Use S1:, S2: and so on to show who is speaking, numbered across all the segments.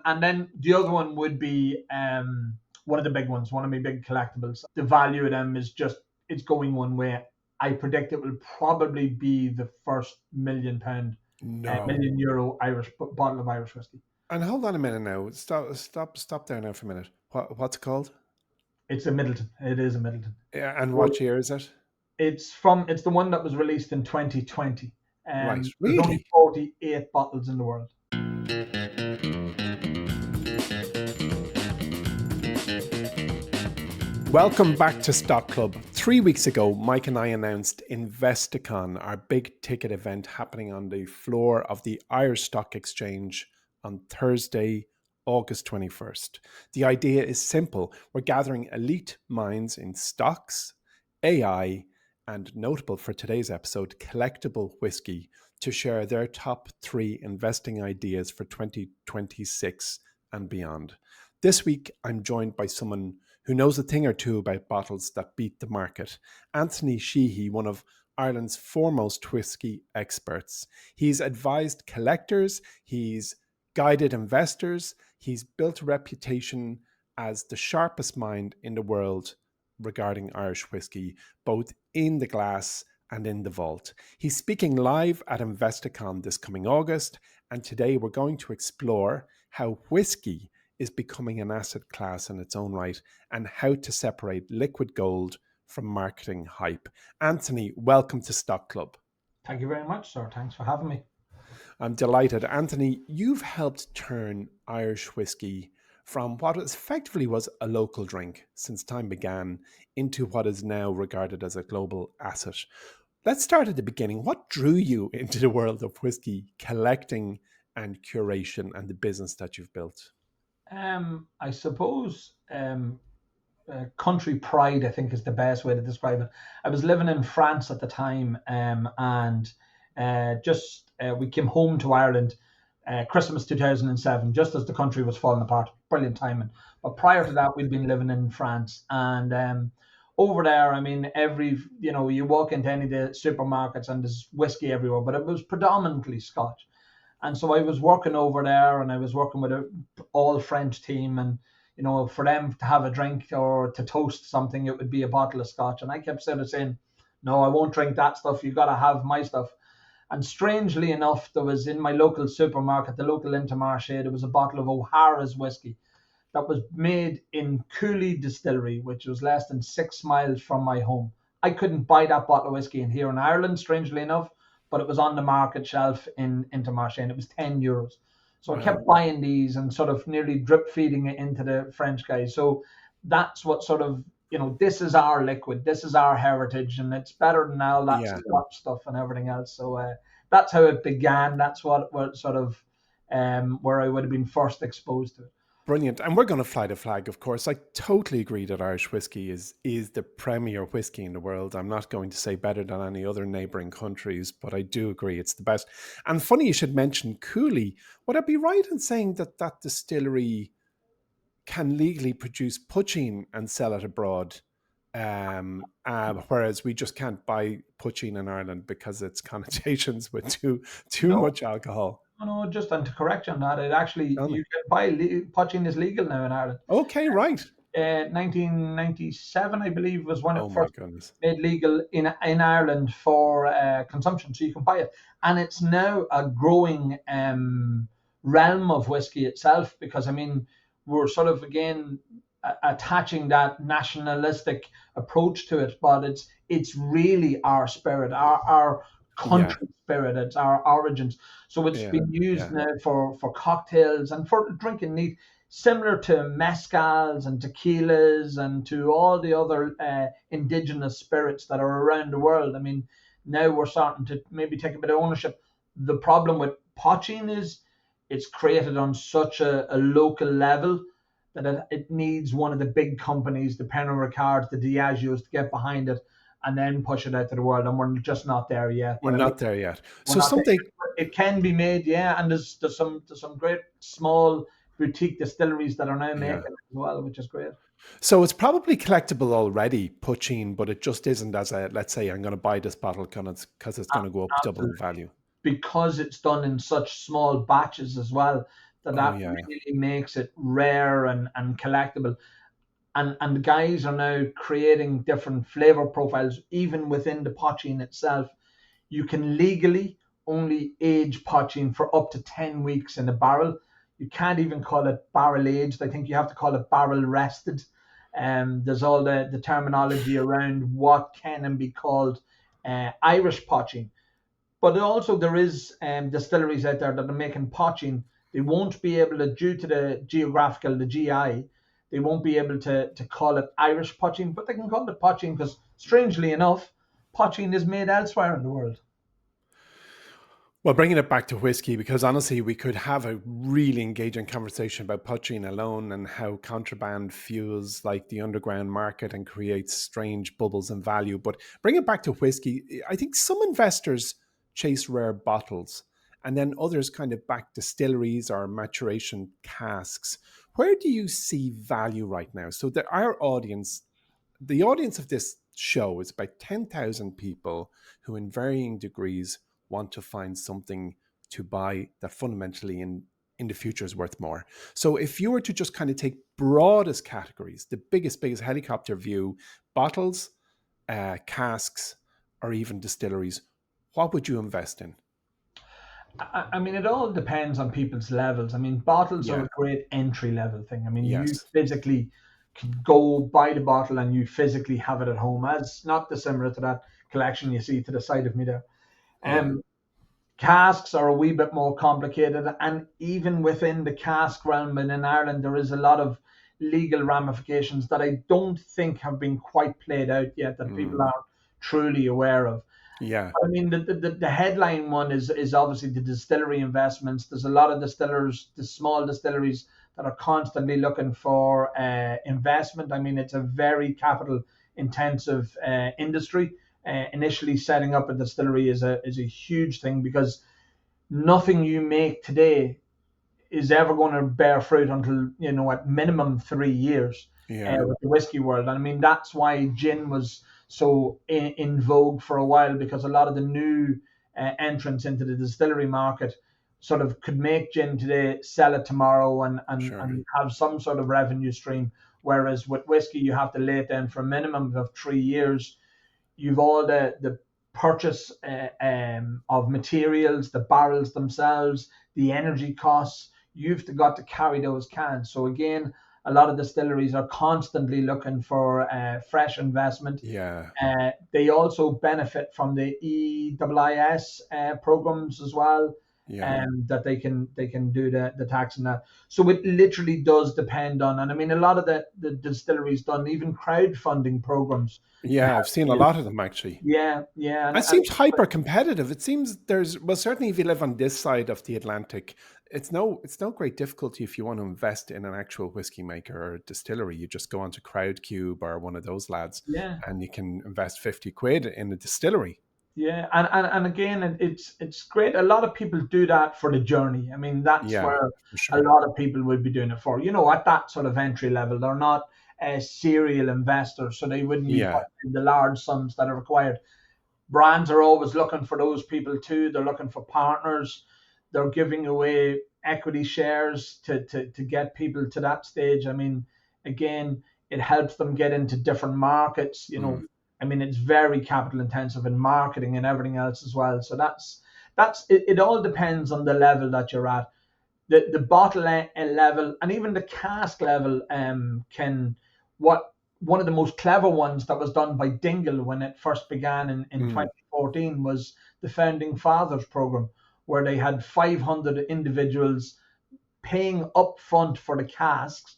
S1: And then the other one would be one of the big ones, one of my big collectibles. The value of them is just, it's going one way. I predict it will probably be the first £1 million,
S2: No.
S1: million euro Irish bottle of Irish whiskey.
S2: And hold on a minute now. Stop there now for a minute. What's it called?
S1: It's a Middleton. It is a Middleton.
S2: Yeah, and
S1: So
S2: what year is it?
S1: it's the one that was released in 2020.
S2: Right.
S1: There's only
S2: Really?
S1: 48 bottles in the world.
S2: Welcome back to Stock Club. 3 weeks ago, Mike and I announced Investicon, our big ticket event happening on the floor of the Irish Stock Exchange on Thursday, August 21st. The idea is simple. We're gathering elite minds in stocks, AI, and notable for today's episode, collectible whiskey, to share their top 3 investing ideas for 2026 and beyond. This week, I'm joined by someone who knows a thing or two about bottles that beat the market. Anthony Sheehy, one of Ireland's foremost whiskey experts. He's advised collectors, he's guided investors, he's built a reputation as the sharpest mind in the world regarding Irish whiskey, both in the glass and in the vault. He's speaking live at Investicon this coming August, and today we're going to explore how whiskey is becoming an asset class in its own right and how to separate liquid gold from marketing hype. Anthony, welcome to Stock Club.
S1: Thank you very much, sir. Thanks for having me.
S2: I'm delighted. Anthony, you've helped turn Irish whiskey from what effectively was a local drink since time began into what is now regarded as a global asset. Let's start at the beginning. What drew you into the world of whiskey collecting and curation and the business that you've built?
S1: I suppose country pride, I think, is the best way to describe it. I was living in France at the time, and we came home to Ireland Christmas 2007, just as the country was falling apart. Brilliant timing. But prior to that, we'd been living in France, and over there, I mean, you walk into any of the supermarkets and there's whiskey everywhere, but it was predominantly Scotch. And so I was working over there, and I was working with an all French team, and for them to have a drink or to toast something, it would be a bottle of Scotch. And I kept sort of saying, "No, I won't drink that stuff. You got to have my stuff." And strangely enough, there was in my local supermarket, the local Intermarché, there was a bottle of O'Hara's whiskey that was made in Cooley Distillery, which was less than 6 miles from my home. I couldn't buy that bottle of whiskey in here in Ireland, strangely enough, but it was on the market shelf in Intermarché, and it was €10. So I kept buying these and sort of nearly drip feeding it into the French guys. So that's what sort of, this is our liquid, this is our heritage, and it's better than all that Scotch stuff and everything else. So that's how it began. That's what sort of where I would have been first exposed to it.
S2: Brilliant. And we're going to fly the flag, of course. I totally agree that Irish whiskey is the premier whiskey in the world. I'm not going to say better than any other neighbouring countries, but I do agree it's the best. And funny you should mention Cooley. Would I be right in saying that that distillery can legally produce poaching and sell it abroad, whereas we just can't buy poaching in Ireland because it's connotations with too much alcohol?
S1: No, just and to correct you on that, it actually you can buy poaching is legal now in Ireland.
S2: Okay, right.
S1: 1997, I believe, was when it first
S2: goodness.
S1: made legal in Ireland for consumption, so you can buy it, and it's now a growing realm of whiskey itself. Because I mean, we're sort of again attaching that nationalistic approach to it, but it's really our spirit, our country spirit. It's our origins. So it's been used now for cocktails and for drinking neat, similar to mezcals and tequilas and to all the other indigenous spirits that are around the world. I mean, now we're starting to maybe take a bit of ownership. The problem with poaching is it's created on such a local level that it needs one of the big companies, the Pernod Ricards, the Diageos, to get behind it and then push it out to the world, and we're just not there yet.
S2: We're not there yet. So something
S1: it can be made, and there's some great small boutique distilleries that are now making it as well, which is great.
S2: So it's probably collectible already, poaching, but it just isn't as a, let's say, I'm going to buy this bottle because it's going to go up double in value.
S1: Because it's done in such small batches as well,
S2: Oh
S1: that
S2: yeah.
S1: really makes it rare and collectible. And guys are now creating different flavor profiles even within the poaching itself. You can legally only age poaching for up to 10 weeks in a barrel. You can't even call it barrel aged. I think you have to call it barrel rested. There's all the terminology around what can and be called Irish poaching. But also there is distilleries out there that are making poaching. They won't be able to, due to the geographical, the GI, they won't be able to call it Irish poaching, but they can call it poaching because, strangely enough, poaching is made elsewhere in the world.
S2: Well, bringing it back to whiskey, because honestly, we could have a really engaging conversation about poaching alone and how contraband fuels like the underground market and creates strange bubbles in value. But bring it back to whiskey. I think some investors chase rare bottles and then others kind of back distilleries or maturation casks. Where do you see value right now? So that our audience, the audience of this show is about 10,000 people who, in varying degrees, want to find something to buy that fundamentally in the future is worth more. So if you were to just kind of take broadest categories, the biggest helicopter view, bottles, casks, or even distilleries, what would you invest in?
S1: I mean, it all depends on people's levels. I mean, bottles are
S2: Yeah.
S1: a great entry level thing. I mean, you
S2: Yes.
S1: physically can go buy the bottle and you physically have it at home, as not dissimilar to that collection you see to the side of me there.
S2: Yeah.
S1: Um, Casks are a wee bit more complicated, and even within the cask realm and in Ireland, there is a lot of legal ramifications that I don't think have been quite played out yet that people
S2: Mm.
S1: are truly aware of.
S2: Yeah.
S1: I mean, the headline one is obviously the distillery investments. There's a lot of distillers, the small distilleries that are constantly looking for investment. I mean, it's a very capital intensive industry. Initially, setting up a distillery is a huge thing because nothing you make today is ever going to bear fruit until, at minimum 3 years
S2: Yeah.
S1: with the whiskey world. And I mean, that's why gin was so in vogue for a while, because a lot of the new entrants into the distillery market sort of could make gin today, sell it tomorrow,
S2: Sure.
S1: and have some sort of revenue stream. Whereas with whiskey, you have to lay it down for a minimum of 3 years. You've all the purchase of materials, the barrels themselves, the energy costs. You've got to carry those cans. So again, a lot of distilleries are constantly looking for fresh investment.
S2: Yeah.
S1: They also benefit from the EIS programs as well,
S2: Yeah.
S1: that they can do the tax and that. So it literally does depend on, and I mean, a lot of the distilleries done even crowdfunding programs.
S2: Yeah. I've seen a lot of them actually.
S1: Yeah, yeah,
S2: It seems hyper competitive. It seems there's, well, certainly if you live on this side of the Atlantic, it's no great difficulty if you want to invest in an actual whiskey maker or a distillery. You just go onto Crowdcube or one of those lads,
S1: yeah,
S2: and you can invest 50 quid in a distillery.
S1: yeah, and again, it's great. A lot of people do that for the journey. I mean, that's
S2: Yeah,
S1: where
S2: for
S1: a
S2: sure.
S1: lot of people would be doing it for. At that sort of entry level, they're not serial investors, so they wouldn't be
S2: Yeah,
S1: putting in the large sums that are required. Brands are always looking for those people too. They're looking for partners. They're giving away equity shares to get people to that stage. I mean, again, it helps them get into different markets.
S2: mm,
S1: I mean, it's very capital intensive in marketing and everything else as well. So that's it. It all depends on the level that you're at. The bottle level and even the cask level can what one of the most clever ones that was done by Dingle when it first began in
S2: mm,
S1: 2014 was the Founding Fathers program, where they had 500 individuals paying upfront for the casks,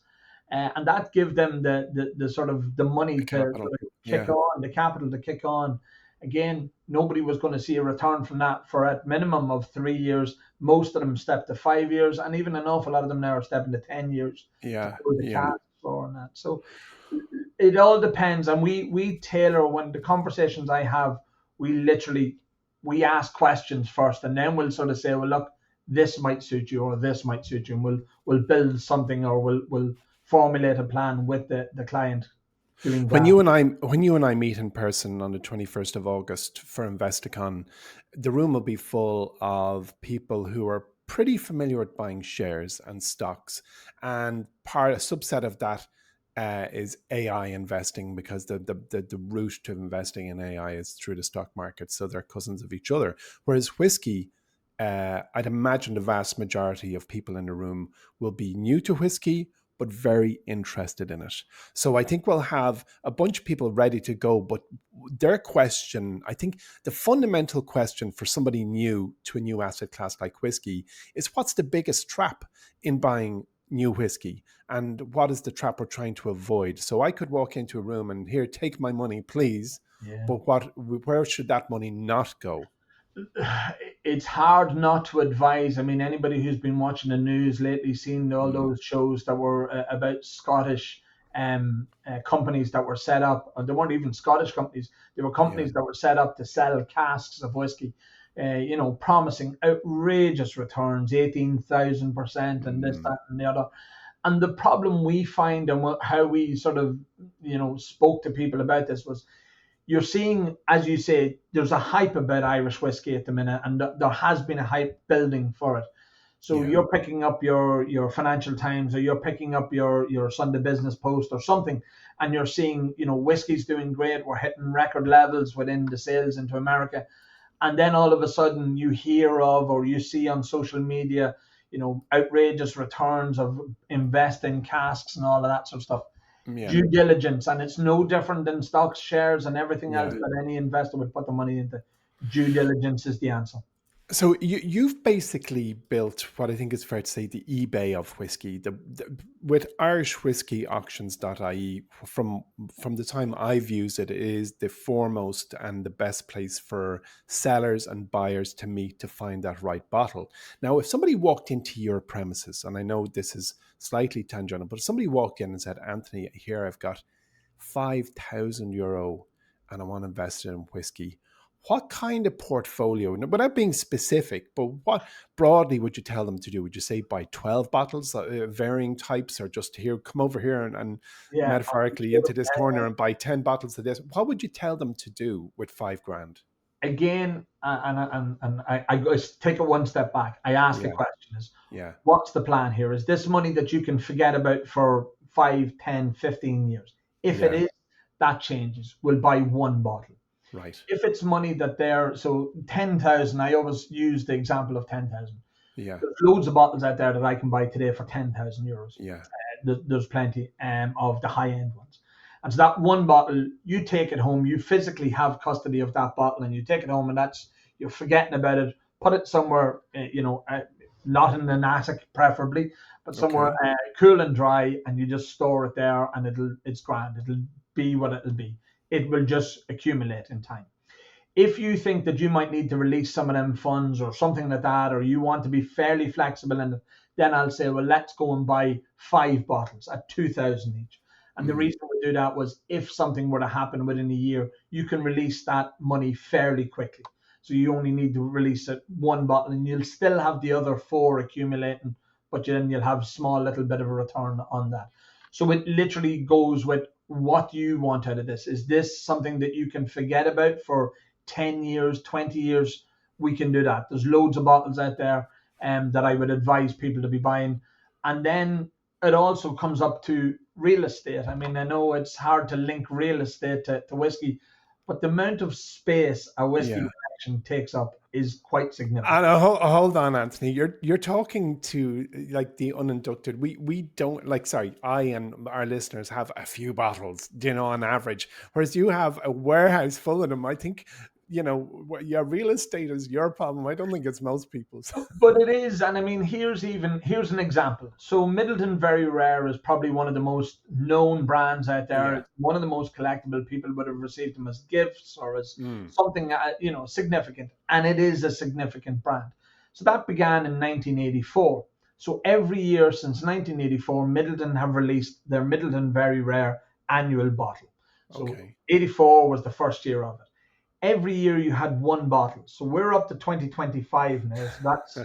S1: and that give them the sort of the
S2: the
S1: money to
S2: capital.
S1: sort of kick
S2: Yeah,
S1: on, the capital to kick on. Again, nobody was going to see a return from that for a minimum of 3 years. Most of them stepped to 5 years, and even an awful lot of them now are stepping to 10 years to
S2: yeah,
S1: pull the
S2: yeah,
S1: cask for and that. So it all depends, and we tailor when the conversations I have. We literally we ask questions first, and then we'll sort of say, well, look, this might suit you or this might suit you, and we'll build something or we'll formulate a plan with the client doing
S2: When
S1: that.
S2: you and I meet in person on the 21st of August for Investicon, the room will be full of people who are pretty familiar with buying shares and stocks, and a subset of that is AI investing, because the route to investing in AI is through the stock market, so they're cousins of each other. Whereas whiskey, I'd imagine the vast majority of people in the room will be new to whiskey, but very interested in it. So I think we'll have a bunch of people ready to go. But their question, I think the fundamental question for somebody new to a new asset class like whiskey is, what's the biggest trap in buying new whiskey? And what is the trap we're trying to avoid? So I could walk into a room and, here, take my money, please.
S1: Yeah.
S2: But where should that money not go?
S1: It's hard not to advise. I mean, anybody who's been watching the news lately, seen all
S2: Mm,
S1: those shows that were about Scottish companies that were set up, and they weren't even Scottish companies. They were
S2: yeah.
S1: companies that were set up to sell casks of whiskey, promising outrageous returns, 18,000%, and this,
S2: Mm,
S1: that, and the other. And the problem we find, and how we sort of, spoke to people about this, was you're seeing, as you say, there's a hype about Irish whiskey at the minute, and there has been a hype building for it. So
S2: yeah.
S1: you're picking up your Financial Times, or you're picking up your Sunday Business Post or something, and you're seeing, whiskey's doing great. We're hitting record levels within the sales into America, and then all of a sudden you hear of, or you see on social media, outrageous returns of investing casks and all of that sort of stuff.
S2: Yeah.
S1: Due diligence, and it's no different than stocks, shares, and everything else
S2: Yeah.
S1: that any investor would put the money into. Due diligence is the answer.
S2: So you've basically built what I think is fair to say the eBay of whiskey. With irishwhiskeyauctions.ie, from the time I've used it, is the foremost and the best place for sellers and buyers to meet to find that right bottle. Now, if somebody walked into your premises, and I know this is slightly tangential, but if somebody walked in and said, "Anthony, here I've got €5,000 and I want to invest it in whiskey," what kind of portfolio, without being specific, but what broadly would you tell them to do? Would you say buy 12 bottles, varying types, or just, here, come over here and
S1: Yeah.
S2: metaphorically into this corner and buy 10 bottles of this? What would you tell them to do with 5 grand?
S1: Again, and I take it one step back. I ask a
S2: Yeah,
S1: question: is
S2: yeah,
S1: what's the plan here? Is this money that you can forget about for 5, 10, 15 years? If it
S2: yeah,
S1: is, that changes. We'll buy one bottle.
S2: right.
S1: If it's money that they're, so 10,000, I always use the example of 10,000.
S2: Yeah,
S1: There's loads of bottles out there that I can buy today for €10,000.
S2: yeah,
S1: There's plenty of the high end ones. And so that one bottle, you take it home, you physically have custody of that bottle, and you take it home, and you're forgetting about it. Put it somewhere, not in an attic, preferably, but somewhere
S2: okay,
S1: cool and dry, and you just store it there, and it's grand. It'll be what it'll be. It will just accumulate in time. If you think that you might need to release some of them funds or something like that, or you want to be fairly flexible in it, then I'll say, well, let's go and buy 5 bottles at 2,000 each. And the
S2: mm,
S1: reason we do that was, if something were to happen within a year, you can release that money fairly quickly. So you only need to release it one bottle, and you'll still have the other four accumulating, but then you'll have a small little bit of a return on that. So it literally goes with what you want out of this. Is this something that you can forget about for 10 years, 20 years? We can do that. There's loads of bottles out there that I would advise people to be buying. And then it also comes up to real estate. I mean, I know it's hard to link real estate to whiskey, but the amount of space a whiskey
S2: yeah.
S1: collection takes up is quite significant.
S2: And hold on, Anthony. You're talking to, like, the uninducted. We don't, like. Sorry, I and our listeners have a few bottles, on average, whereas you have a warehouse full of them. I think, your real estate is your problem. I don't think it's most people's.
S1: But it is, and I mean, here's an example. So Middleton Very Rare is probably one of the most known brands out there.
S2: Yeah.
S1: It's one of the most collectible. People would have received them as gifts or as
S2: Mm,
S1: something significant, and it is a significant brand. So that began in 1984. So every year since 1984, Middleton have released their Middleton Very Rare annual bottle. So
S2: okay.
S1: 84 was the first year of it. Every year you had one bottle. So we're up to 2025 now. So that's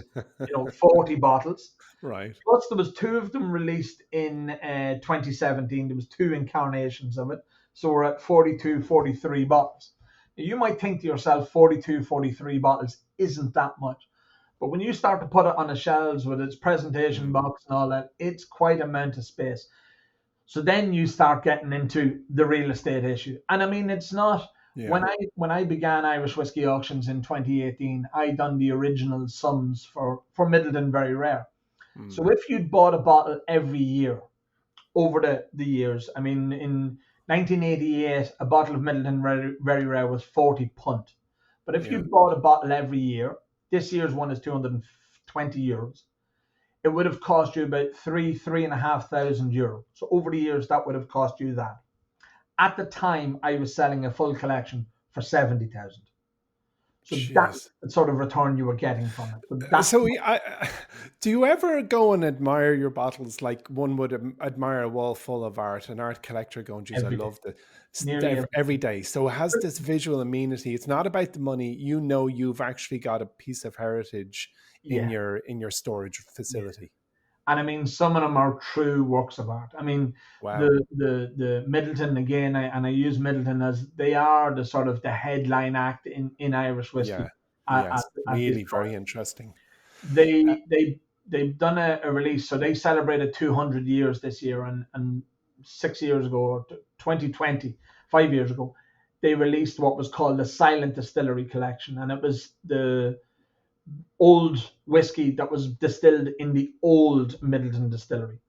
S1: 40 bottles.
S2: Right.
S1: Plus there was two of them released in 2017. There was two incarnations of it. So we're at 42, 43 bottles. Now, you might think to yourself, 42, 43 bottles isn't that much. But when you start to put it on the shelves with its presentation
S2: Mm.
S1: box and all that, it's quite amount of space. So then you start getting into the real estate issue. And I mean, it's not
S2: Yeah.
S1: when I began Irish whiskey auctions in 2018, I done the original sums for Middleton Very Rare.
S2: Mm.
S1: So if you'd bought a bottle every year over the years, I mean, in 1988, a bottle of Middleton Very Rare was 40 punt. But if
S2: Yeah.
S1: you bought a bottle every year, this year's one is 220 euros. It would have cost you about three and a half thousand euro. So over the years, that would have cost you that. At the time, I was selling a full collection for 70,000. So that's
S2: Jeez.
S1: the sort of return you were getting from it. So that's
S2: So, do you ever go and admire your bottles like one would admire a wall full of art, an art collector going, geez, I
S1: every day,
S2: love the
S1: nearly every
S2: every
S1: day.
S2: day. So it has this visual amenity. It's not about the money. You know, you've actually got a piece of heritage
S1: Yeah,
S2: in your storage
S1: yeah.
S2: facility.
S1: And I mean, some of them are true works of art. I mean,
S2: Wow.
S1: the Middleton again, and I use Middleton as they are the sort of the headline act in Irish
S2: Yeah.
S1: whiskey
S2: Yes.
S1: at this
S2: Really
S1: point.
S2: very interesting. Uh,
S1: They've done a release, so they celebrated 200 years this year, and 6 years ago, 2020, 5 years ago, they released what was called the Silent Distillery Collection, and it was the old whiskey that was distilled in the old Middleton distillery.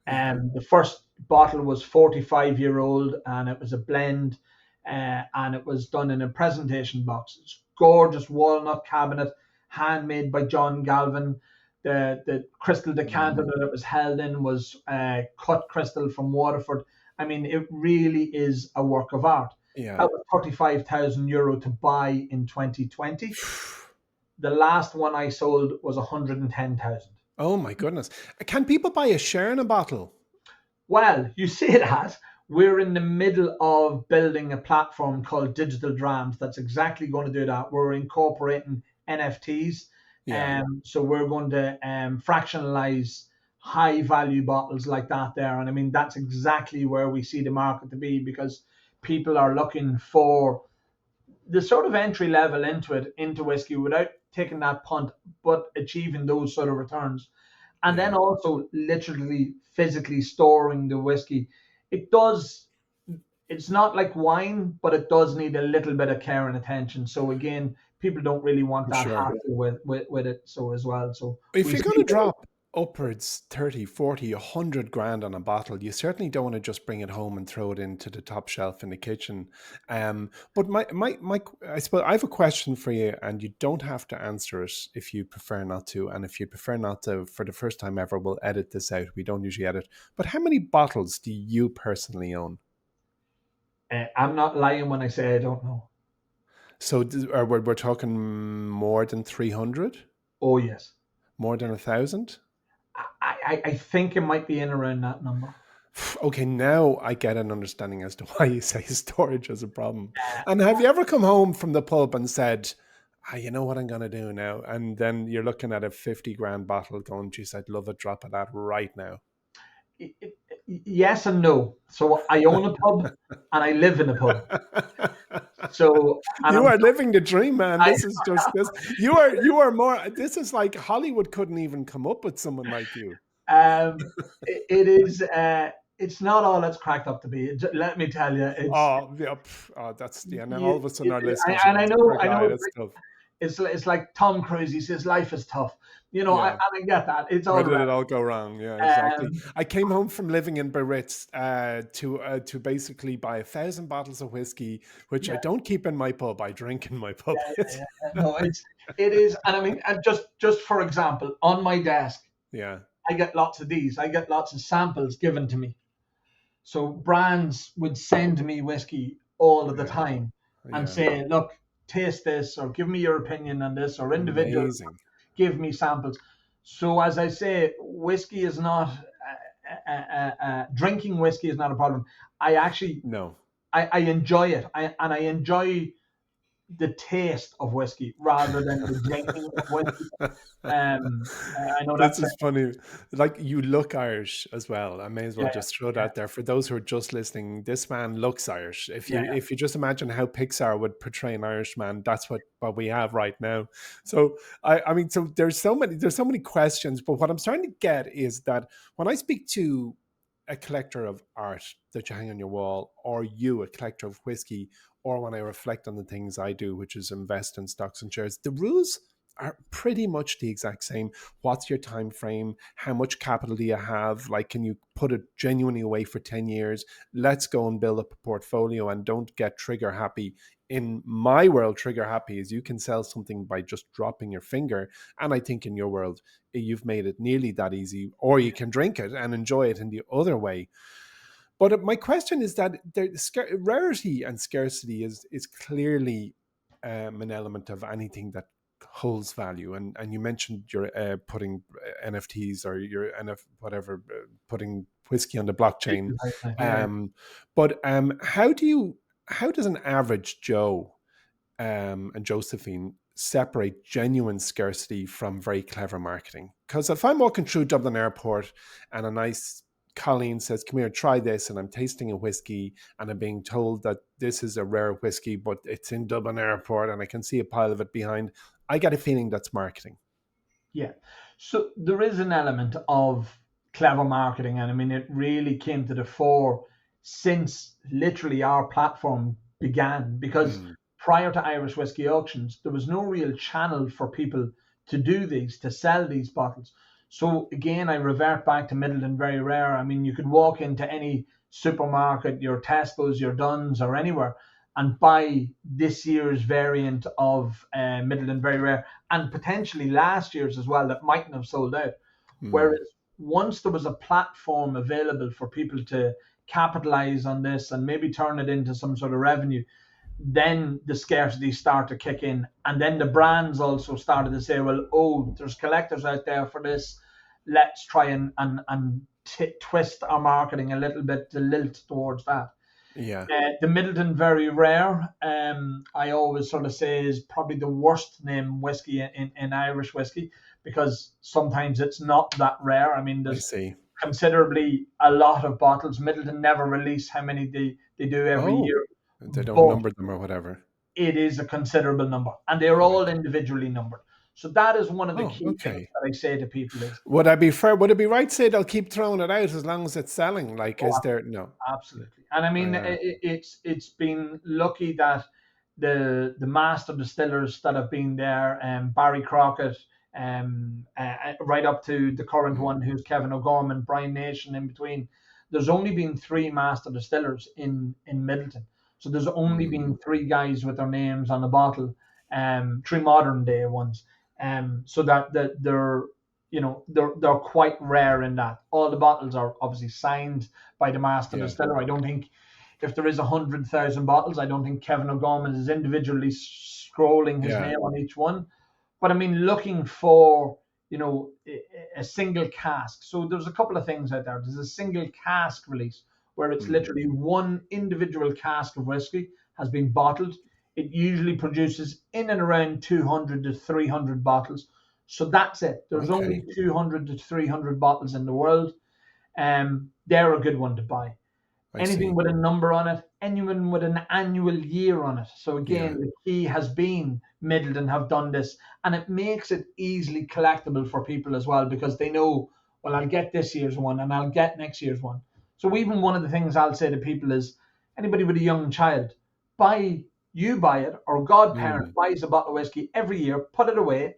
S2: yeah.
S1: The first bottle was 45-year old, and it was a blend, and it was done in a presentation box. It's gorgeous walnut cabinet, handmade by John Galvin. The crystal decanter
S2: Mm.
S1: that it was held in was cut crystal from Waterford. I mean, it really is a work of art.
S2: Yeah.
S1: That was 35,000 euro to buy in 2020. The last one I sold was 110,000.
S2: Oh my goodness. Can people buy a share in a bottle?
S1: Well, you say that. We're in the middle of building a platform called Digital Drams that's exactly going to do that. We're incorporating NFTs.
S2: Yeah.
S1: So we're going to fractionalize high value bottles like that there. And I mean, that's exactly where we see the market to be, because people are looking for the sort of entry level into whiskey without taking that punt, but achieving those sort of returns. And then
S2: Yeah.
S1: also literally physically storing the whiskey. It does, it's not like wine, but it does need a little bit of care and attention. So again, people don't really want
S2: I'm
S1: that
S2: sure.
S1: hassle with it. So as well. So
S2: If
S1: we
S2: you're
S1: see
S2: going to drop upwards 30, 40, 100 grand on a bottle, you certainly don't want to just bring it home and throw it into the top shelf in the kitchen. But I suppose I have a question for you, and you don't have to answer it if you prefer not to. And if you prefer not to, for the first time ever, we'll edit this out. We don't usually edit. But how many bottles do you personally own?
S1: I'm not lying when I say I don't know.
S2: So we're talking more than 300?
S1: Oh yes.
S2: More than 1,000?
S1: I think it might be in around that number.
S2: Okay, now I get an understanding as to why you say storage is a problem. And have you ever come home from the pub and said, you know what I'm going to do now? And then you're looking at a 50 grand bottle going, geez, I'd love a drop of that right now.
S1: Yes and no. So I own a pub and I live in a pub. So and
S2: You
S1: I'm
S2: are living the dream, man.
S1: I,
S2: This is just this. You are more. This is like Hollywood couldn't even come up with someone like you.
S1: it is it's not all it's cracked up to be. Let me tell you, it's
S2: Oh, yeah. Oh, that's yeah. Now all
S1: you,
S2: of a sudden our listeners are
S1: and
S2: going, poor
S1: I know
S2: guy. That's tough.
S1: it's like Tom Cruise. He says life is tough. And
S2: Yeah.
S1: I get that. It's
S2: Where
S1: all
S2: did
S1: right.
S2: it all go wrong? Yeah, exactly.
S1: Um,
S2: I came home from living in Biarritz to basically buy 1,000 bottles of whiskey, which I
S1: yeah,
S2: don't keep in my pub. I drink in my pub.
S1: no, it is, and I mean, and just for example, on my desk,
S2: Yeah,
S1: I get lots of these. I get lots of samples given to me. So brands would send me whiskey all of the
S2: yeah,
S1: time and
S2: yeah.
S1: say, look, taste this, or give me your opinion on this, or individuals
S2: Amazing.
S1: give me samples. So as I say, whiskey is not drinking whiskey is not a problem. I actually
S2: No.
S1: I enjoy it. I enjoy the taste of whiskey rather than the drinking of whiskey. I know
S2: This
S1: that's
S2: is funny. Like, you look Irish as well. I may as well
S1: yeah,
S2: just throw it
S1: yeah,
S2: out there for those who are just listening. This man looks Irish. If
S1: yeah,
S2: you just imagine how Pixar would portray an Irishman, that's what we have right now. So I mean, so there's so many questions. But what I'm starting to get is that when I speak to a collector of art that you hang on your wall, or you, a collector of whiskey, or when I reflect on the things I do, which is invest in stocks and shares, the rules are pretty much the exact same. What's your time frame? How much capital do you have? Like, can you put it genuinely away for 10 years? Let's go and build up a portfolio, and don't get trigger happy. In my world, trigger happy is you can sell something by just dropping your finger. And I think in your world, you've made it nearly that easy, or you can drink it and enjoy it in the other way. But my question is that rarity and scarcity is clearly an element of anything that holds value. And you mentioned your putting NFTs, or your whatever, putting whiskey on the blockchain.
S1: yeah,
S2: But how does an average Joe and Josephine separate genuine scarcity from very clever marketing? Because if I'm walking through Dublin Airport and a nice Colleen says, "Come here, try this," and I'm tasting a whiskey and I'm being told that this is a rare whiskey, but it's in Dublin Airport and I can see a pile of it behind, I get a feeling that's marketing.
S1: yeah. So there is an element of clever marketing, and I mean, it really came to the fore since literally our platform began. Because
S2: Mm,
S1: prior to Irish whiskey auctions, there was no real channel for people to do these, to sell these bottles. So again, I revert back to Middleton Very Rare. I mean, you could walk into any supermarket, your Tesco's, your Dunn's, or anywhere, and buy this year's variant of Middleton Very Rare, and potentially last year's as well that mightn't have sold out.
S2: mm,
S1: Whereas once there was a platform available for people to capitalize on this and maybe turn it into some sort of revenue, then the scarcity started to kick in. And then the brands also started to say, well, oh, there's collectors out there for this. Let's try and twist our marketing a little bit to lilt towards that.
S2: yeah,
S1: The Middleton Very Rare, I always sort of say, is probably the worst name whiskey in Irish whiskey, because sometimes it's not that rare. I mean,
S2: I
S1: there's
S2: see.
S1: considerably a lot of bottles. Middleton never release how many they do every
S2: Oh,
S1: year,
S2: they don't
S1: but
S2: number them or whatever.
S1: it is a considerable number, and they're
S2: Right.
S1: all individually numbered. So that is one of the
S2: Oh,
S1: key things
S2: okay.
S1: that I say to people is,
S2: Would I be fair? Would it be right to say they'll keep throwing it out as long as it's selling? Like,
S1: oh,
S2: is there no?
S1: absolutely. And I mean,
S2: Uh,
S1: it's been lucky that the master distillers that have been there, Barry Crockett, right up to the current
S2: mm,
S1: one, who's Kevin O'Gorman, Brian Nation in between. There's only been three master distillers in Middleton, so there's only
S2: mm,
S1: been three guys with their names on the bottle, three modern day ones, so that they're, they're quite rare in that all the bottles are obviously signed by the master
S2: yeah,
S1: distiller. I don't think, if there is 100,000 bottles, I don't think Kevin O'Gorman is individually scrolling his
S2: yeah,
S1: name on each one. But I mean, looking for, a single cask. So there's a couple of things out there. There's a single cask release where it's
S2: mm,
S1: literally one individual cask of whiskey has been bottled. It usually produces in and around 200 to 300 bottles. So that's it. There's only
S2: okay,
S1: 200 to 300 bottles in the world. They're a good one to buy.
S2: I
S1: Anything
S2: see.
S1: with a number on it, anyone with an annual year on it. So
S2: Yeah,
S1: again, the key has been Middleton have done this, and it makes it easily collectible for people as well, because they know, well, I'll get this year's one and I'll get next year's one. So even one of the things I'll say to people is, anybody with a young child, buy it, or a godparent
S2: mm.
S1: buys a bottle of whiskey every year, put it away.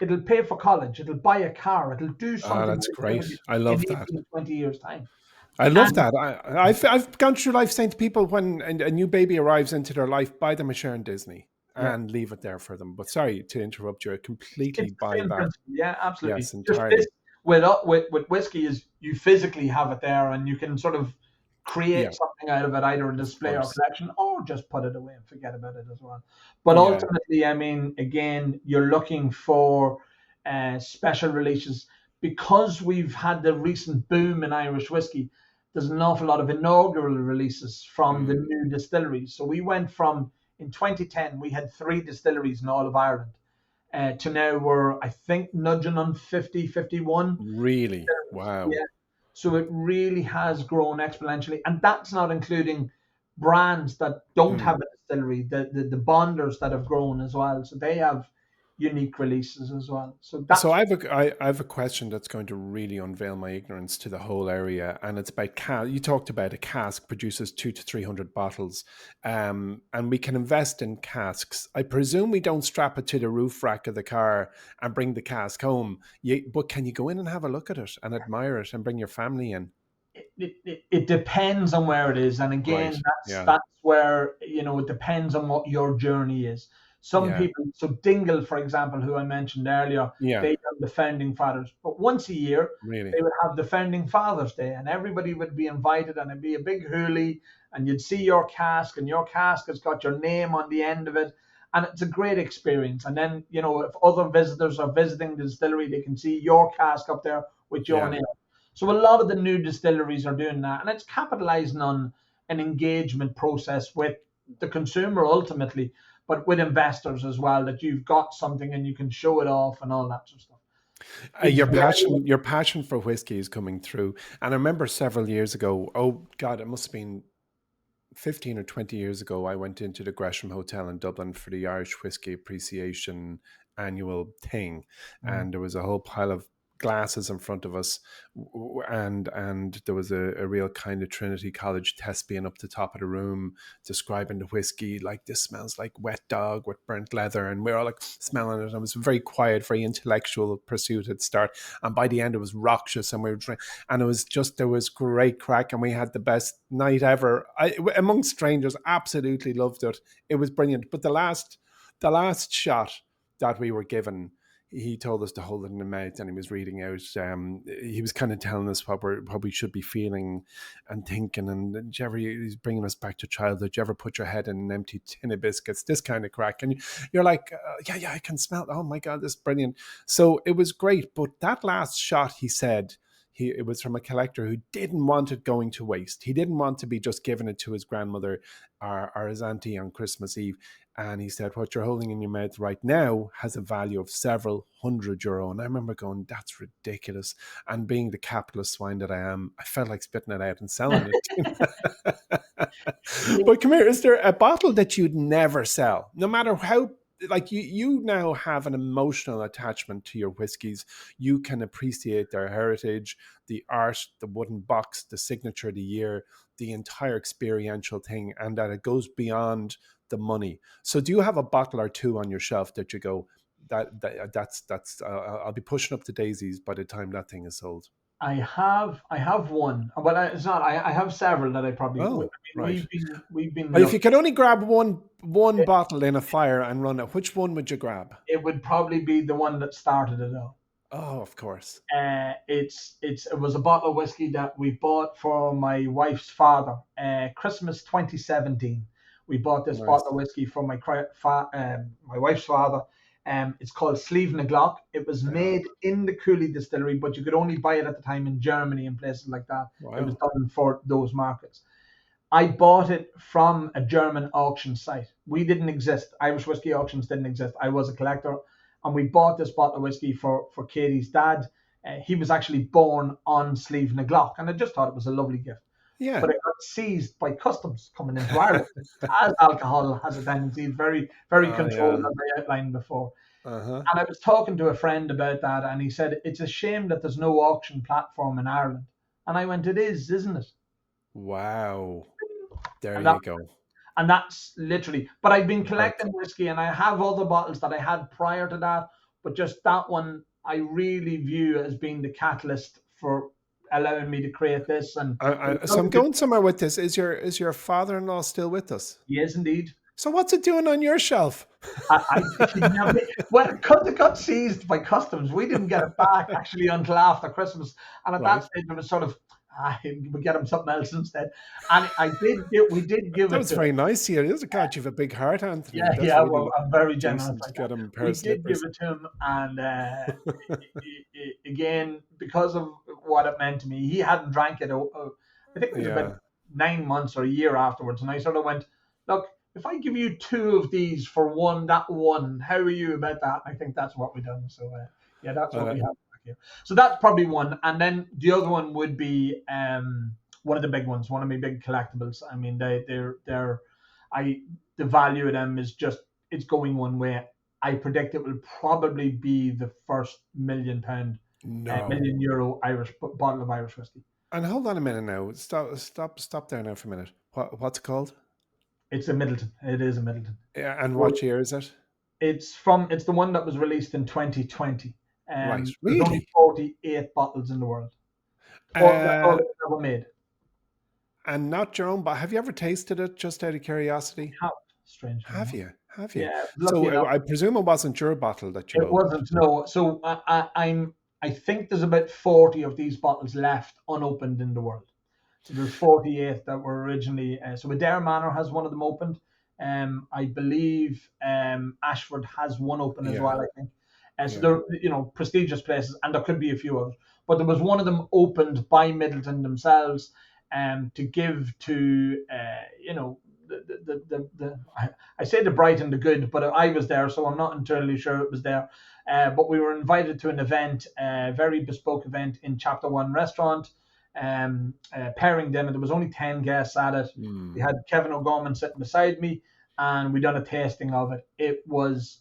S1: It'll pay for college. It'll buy a car. It'll do
S2: Ah,
S1: something
S2: that's
S1: with
S2: great.
S1: you
S2: I
S1: in
S2: love that.
S1: 18, 20 years' time.
S2: I love
S1: And
S2: that. I've gone through life saying to people, when a new baby arrives into their life, buy them a share in Disney
S1: yeah,
S2: and leave it there for them. But sorry to interrupt you. I completely
S1: it's the
S2: buy
S1: same
S2: that.
S1: principle. Yeah, absolutely.
S2: Yes,
S1: Just this
S2: entirely.
S1: with whiskey is you physically have it there, and you can sort of create
S2: Yeah,
S1: something out of it, either a
S2: of
S1: display or
S2: course.
S1: collection, or just put it away and forget about it as well. But
S2: Yeah.
S1: ultimately, I mean, again, you're looking for special releases, because we've had the recent boom in Irish whiskey. There's an awful lot of inaugural releases from the
S2: Mm,
S1: new distilleries. So we went from in 2010 we had 3 distilleries in all of Ireland. To now we're, I think, nudging on 50, 51
S2: Really?
S1: distilleries.
S2: Wow.
S1: Yeah. So it really has grown exponentially. And that's not including brands that don't
S2: Hmm.
S1: have a distillery, the bonders that have grown as well. So they have unique releases as well. So
S2: So
S1: that's
S2: I have a question that's going to really unveil my ignorance to the whole area, and it's about You talked about a cask produces 200 to 300 bottles, and we can invest in casks. I presume we don't strap it to the roof rack of the car and bring the cask home. But can you go in and have a look at it and admire it and bring your family in?
S1: it depends on where it is, and
S2: Right.
S1: again
S2: Yeah.
S1: that's where it depends on what your journey is. Some
S2: Yeah.
S1: people, so Dingle for example, who I mentioned earlier,
S2: Yeah.
S1: they are the founding fathers, but once a year
S2: Really.
S1: they would have the founding fathers day and everybody would be invited and it'd be a big hoolie and you'd see your cask and your cask has got your name on the end of it, and it's a great experience. And then if other visitors are visiting the distillery, they can see your cask up there with your
S2: Yeah.
S1: name. So a lot of the new distilleries are doing that, and it's capitalizing on an engagement process with the consumer ultimately, but with investors as well. That you've got something and you can show it off and all that sort of stuff. It's very
S2: Your passion for whiskey is coming through. And I remember several years ago, oh God, it must have been 15 or 20 years ago, I went into the Gresham Hotel in Dublin for the Irish Whiskey Appreciation annual thing.
S1: Mhm.
S2: And there was a whole pile of glasses in front of us, and there was a real kind of Trinity College thespian up the top of the room describing the whiskey like, this smells like wet dog with burnt leather, and we're all like smelling it, and it was a very quiet, very intellectual pursuit at start, and by the end it was raucous, and we were drinking, and it was just, there was great crack, and we had the best night ever. Amongst strangers, absolutely loved it. It was brilliant. But the last shot that we were given, he told us to hold it in the mouth, and he was reading out. He was kind of telling us what we should be feeling and thinking. And he's bringing us back to childhood. Do you ever put your head in an empty tin of biscuits? This kind of crack, and you're like, yeah, I can smell it. Oh my God, this is brilliant. So it was great. But that last shot, he said, it was from a collector who didn't want it going to waste. He didn't want to be just giving it to his grandmother or his auntie on Christmas Eve. And he said, what you're holding in your mouth right now has a value of several €100. And I remember going, that's ridiculous. And being the capitalist swine that I am, I felt like spitting it out and selling it. But come here, is there a bottle that you'd never sell, no matter how, like, you now have an emotional attachment to your whiskies? You can appreciate their heritage, the art, the wooden box, the signature of the year, the entire experiential thing, and that it goes beyond the money. So do you have a bottle or two on your shelf that you go, that's I'll be pushing up the daisies by the time that thing is sold?
S1: I have one, but it's not. I have several that I probably. I mean,
S2: Oh, right.
S1: we've been
S2: But if you
S1: lucky.
S2: could only grab one bottle in a fire and run it, which one would you grab?
S1: It would probably be the one that started it all.
S2: Oh, of course.
S1: It was a bottle of whiskey that we bought for my wife's father. Christmas 2017. We bought this bottle of
S2: Nice.
S1: whiskey for my wife's father. It's called Sleeve na Glock. It was
S2: Yeah.
S1: made in the Cooley distillery, but you could only buy it at the time in Germany and places like that. It was
S2: Wow.
S1: done for those markets. I bought it from a German auction site. We didn't exist. Irish whiskey auctions didn't exist. I was a collector, and we bought this bottle of whiskey for Katie's dad. He was actually born on Sleeve na Glock, and I just thought it was a lovely gift.
S2: Yeah.
S1: But it got seized by customs coming into Ireland. As alcohol has a tendency, very, very
S2: Oh,
S1: controlled,
S2: yeah.
S1: as I outlined before.
S2: Uh-huh.
S1: And I was talking to a friend about that, and he said, it's a shame that there's no auction platform in Ireland. And I went, it is, isn't it?
S2: Wow. There
S1: And that
S2: you go.
S1: and that's literally. But I've been
S2: Right.
S1: collecting whiskey, and I have other bottles that I had prior to that, but just that one I really view as being the catalyst for allowing me to create this, and it was
S2: So I'm
S1: nothing to.
S2: going somewhere with this. Is your father-in-law still with us?
S1: Yes, indeed.
S2: So what's it doing on your shelf?
S1: I kidnapped it. Well, because it got seized by customs, we didn't get it back actually until after Christmas. And at that
S2: Right.
S1: stage, it was sort of, we get him something else instead. And we did give
S2: That
S1: it
S2: was
S1: to.
S2: very nice here. God, you've a big heart, Anthony.
S1: Yeah,
S2: That's
S1: yeah.
S2: really
S1: Well, I'm very generous
S2: decent.
S1: like that.
S2: Get him a pair
S1: We
S2: of
S1: did give
S2: slippers.
S1: it to him, and again, because of what it meant to me, he hadn't drank it. I think it was about
S2: Yeah.
S1: 9 months or a year afterwards, and I sort of went, look. if I give you 2 of these for that one, how are you about that? I think that's what we've done. So yeah, that's what we have back here. So that's probably one, and then the other one would be one of the big ones, one of my big collectibles. I mean, the value of them is just it's going one way. I predict it will probably be the first £1 million,
S2: No.
S1: €1 million bottle of Irish whiskey.
S2: And hold on a minute now. Stop there now for a minute. What's it called?
S1: It's a Middleton. It is a Middleton.
S2: Yeah, and
S1: So
S2: what year is it?
S1: it's the one that was released in 2020.
S2: Right,
S1: There's only
S2: really?
S1: 48 bottles in the world. That's all
S2: Uh,
S1: that's ever made.
S2: and not your own, but have you ever tasted it just out of curiosity?
S1: Have, strangely
S2: Have
S1: enough.
S2: you? Have you?
S1: Yeah, lucky
S2: So
S1: enough.
S2: I presume it wasn't your bottle that you
S1: It
S2: opened.
S1: wasn't, no. So I think there's about 40 of these bottles left unopened in the world. So there's 48 that were originally. So Adair Manor has one of them opened. I believe Ashford has one open as
S2: Yeah,
S1: well. I think. So
S2: yeah.
S1: they're prestigious places, and there could be a few others. But there was one of them opened by Middleton themselves, to give to I say the bright and the good, but I was there, so I'm not entirely sure it was there. But we were invited to an event, a very bespoke event in Chapter One restaurant, pairing dinner. There was only 10 guests at it. We had Kevin O'Gorman sitting beside me, and we done a tasting of it. It was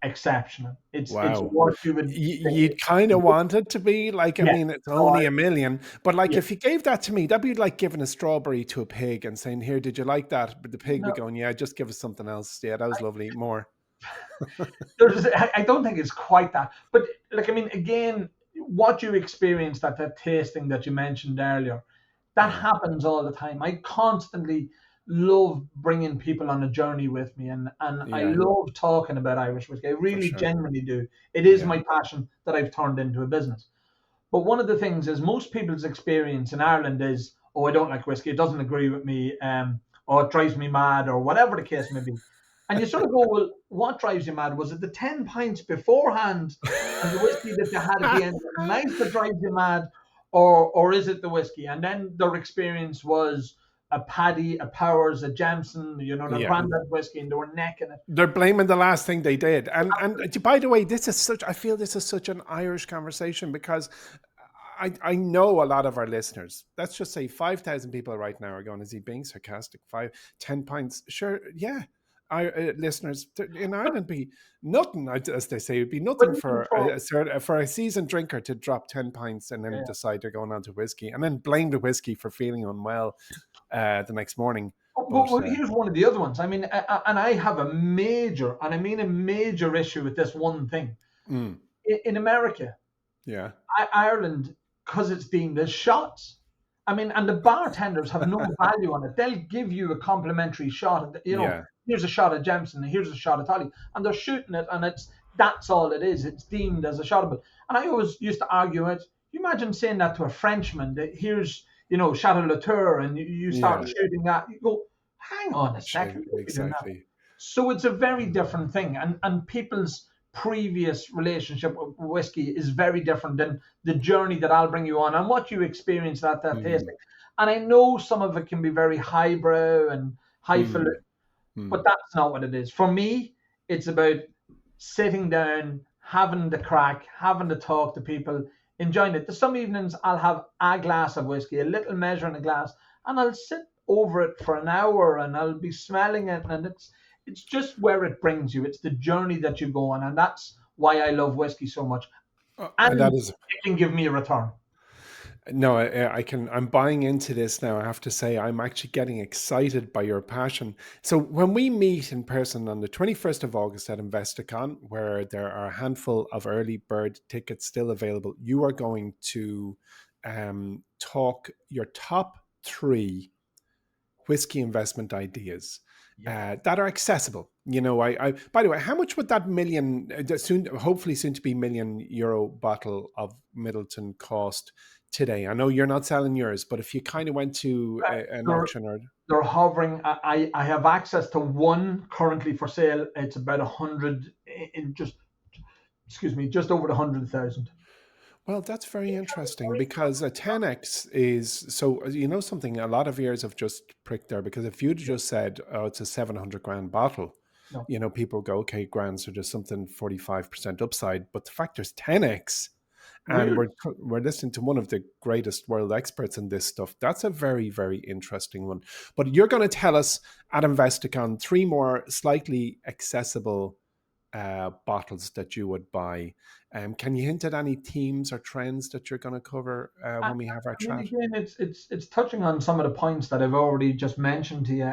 S1: exceptional. It's
S2: Wow.
S1: what you would think.
S2: You kind of want it to be like, I
S1: Yeah.
S2: mean, it's
S1: No,
S2: only a million, but like
S1: yeah.
S2: if you gave that to me, that'd be like giving a strawberry to a pig and saying, "Here, did you like that?" But the pig be
S1: No,
S2: going, "Yeah, just give us something else. Yeah, that was lovely. More."
S1: I don't think it's quite that. But like, I mean, again, what you experienced at that tasting that you mentioned earlier, that
S2: Yeah,
S1: happens all the time. I constantly love bringing people on a journey with me, and I
S2: yeah,
S1: love talking about Irish whiskey. I
S2: for
S1: really
S2: sure.
S1: genuinely do. It is
S2: Yeah,
S1: my passion that I've turned into a business. But one of the things is most people's experience in Ireland is, oh, I don't like whiskey. It doesn't agree with me. Or it drives me mad, or whatever the case may be. And you sort of go, well, what drives you mad? Was it the 10 pints beforehand and the whiskey that you had at the end of the night that drives you mad? Or is it the whiskey? And then their experience was a Paddy, a Powers, a Jameson, their
S2: yeah.
S1: granddad whiskey, and they were necking it.
S2: They're blaming the last thing they did, and by the way, I feel this is such an Irish conversation because I know a lot of our listeners. Let's just say 5,000 people right now are going, "Is he being sarcastic? 10 pints, sure, yeah." Our listeners in Ireland be nothing, as they say, it'd be
S1: But
S2: nothing
S1: even
S2: for
S1: for,
S2: for a seasoned drinker to drop 10 pints and then
S1: yeah.
S2: decide they're going on to whiskey and then blame the whiskey for feeling unwell the next morning. But
S1: But here's one of the other ones. I mean, and I have a major, and I mean a major issue with this one thing.
S2: mm,
S1: In America,
S2: yeah,
S1: Ireland, because it's deemed as shots. I mean, and the bartenders have no value on it. They'll give you a complimentary shot.
S2: yeah,
S1: Here's a shot of Jameson, here's a shot of Toddy, and they're shooting it, and that's all it is. It's deemed as a shotable. And I always used to argue it. You imagine saying that to a Frenchman, that here's Chateau Latour, and you start
S2: yeah,
S1: shooting that. You go, hang on a second, don't be doing that.
S2: exactly.
S1: So it's a very different thing, and people's previous relationship with whiskey is very different than the journey that I'll bring you on and what you experienced at that
S2: Mm,
S1: tasting. And I know some of it can be very highbrow and highfalutin,
S2: mm,
S1: but
S2: mm.
S1: that's not what it is. For me, it's about sitting down, having the crack, having to talk to people, enjoying it. There's some evenings I'll have a glass of whiskey, a little measure in a glass, and I'll sit over it for an hour and I'll be smelling it, and it's just where it brings you. It's the journey that you go on, and that's why I love whiskey so much.
S2: And that
S1: And
S2: is
S1: it can give me a return.
S2: no, I can. I'm buying into this now. I have to say, I'm actually getting excited by your passion. So when we meet in person on the 21st of August at Investicon, where there are a handful of early bird tickets still available, you are going to talk your top three whiskey investment ideas
S1: Yeah.
S2: that are accessible. I by the way, how much would that hopefully soon to be €1 million bottle of Middleton cost today? I know you're not selling yours, but if you kind of went to an
S1: They're,
S2: auction or
S1: they're hovering. I have access to one currently for sale. It's about 100 in just, excuse me, just over 100,000.
S2: Well, that's very interesting because a 10x is so, something, a lot of ears have just pricked there because if you'd just said, oh, it's a 700 grand bottle,
S1: No,
S2: people go, okay, grand, so there's something 45% upside. But the fact there's 10x, and
S1: we're
S2: we're listening to one of the greatest world experts in this stuff. That's a very, very interesting one. But you're going to tell us at Investicon three more slightly accessible bottles that you would buy. Can you hint at any themes or trends that you're going to cover
S1: I,
S2: when we have our
S1: I mean,
S2: chat?
S1: again, it's touching on some of the points that I've already just mentioned to you.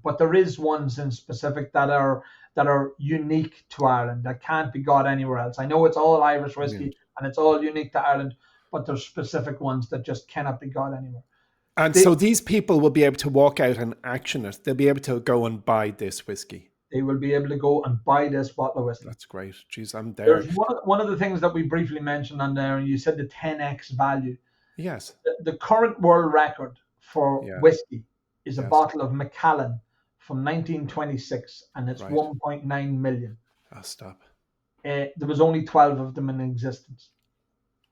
S1: But there is ones in specific that are unique to Ireland that can't be got anywhere else. I know it's all Irish whiskey
S2: Brilliant.
S1: and it's all unique to Ireland, but there's specific ones that just cannot be got anywhere.
S2: And
S1: They
S2: so these people will be able to walk out and action it. They'll be able to go and buy this whiskey.
S1: they will be able to go and buy this bottle of whiskey.
S2: That's great. Jeez, I'm there.
S1: There's one of the things that we briefly mentioned on there, and you said the 10x value.
S2: Yes.
S1: The current world record for
S2: Yeah.
S1: whiskey is a
S2: Yes.
S1: bottle of Macallan from 1926, and it's
S2: Right.
S1: 1.9 million.
S2: I'll stop.
S1: There was only 12 of them in existence.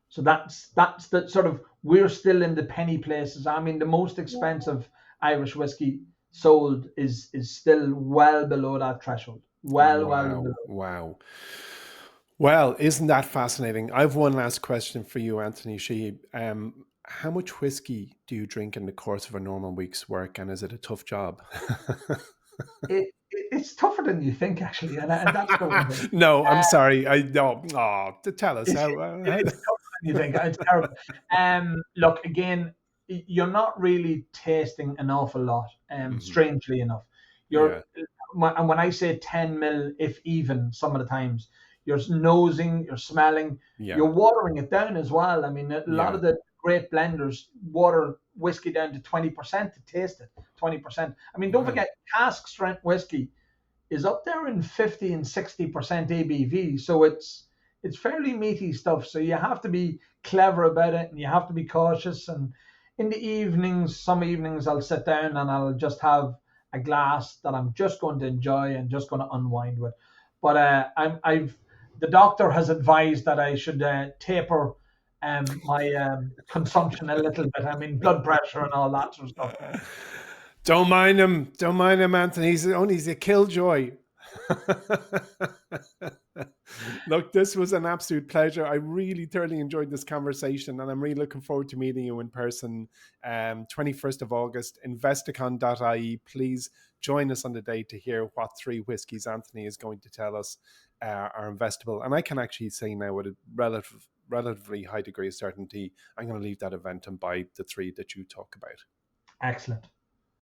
S1: So that's the sort of, we're still in the penny places. I mean, the most expensive Irish whiskey sold is still well below that threshold. Well
S2: Wow.
S1: below.
S2: Wow. Well, isn't that fascinating? I've one last question for you, Anthony Sheehy. How much whiskey do you drink in the course of a normal week's work, and is it a tough job?
S1: It's tougher than you think, actually, and that's the one thing.
S2: No, I'm sorry. I no. Oh, to tell us
S1: It's,
S2: how
S1: it's tougher than you think. It's terrible. Look, again, you're not really tasting an awful lot.
S2: Mhm.
S1: Strangely enough, you're
S2: Yeah,
S1: and when I say 10 mil, if even, some of the times you're nosing, you're smelling,
S2: yeah,
S1: you're watering it down as well. I mean, a lot
S2: yeah.
S1: of the great blenders water whiskey down to 20% to taste it. 20%. I mean, don't
S2: Wow.
S1: forget, cask strength whiskey is up there in 50 and 60% ABV. So it's fairly meaty stuff. So you have to be clever about it and you have to be cautious. And in the evenings, some evenings I'll sit down and I'll just have a glass that I'm just going to enjoy and just going to unwind with. But I've the doctor has advised that I should taper my consumption a little bit. I mean, blood pressure and all that sort of stuff.
S2: Don't mind him. Don't mind him, Anthony. He's a killjoy. Look, this was an absolute pleasure. I really thoroughly enjoyed this conversation, and I'm really looking forward to meeting you in person. 21st of August, investicon.ie. Please join us on the day to hear what three whiskies Anthony is going to tell us are investable. And I can actually say now with a relatively high degree of certainty, I'm going to leave that event and buy the three that you talk about.
S1: Excellent.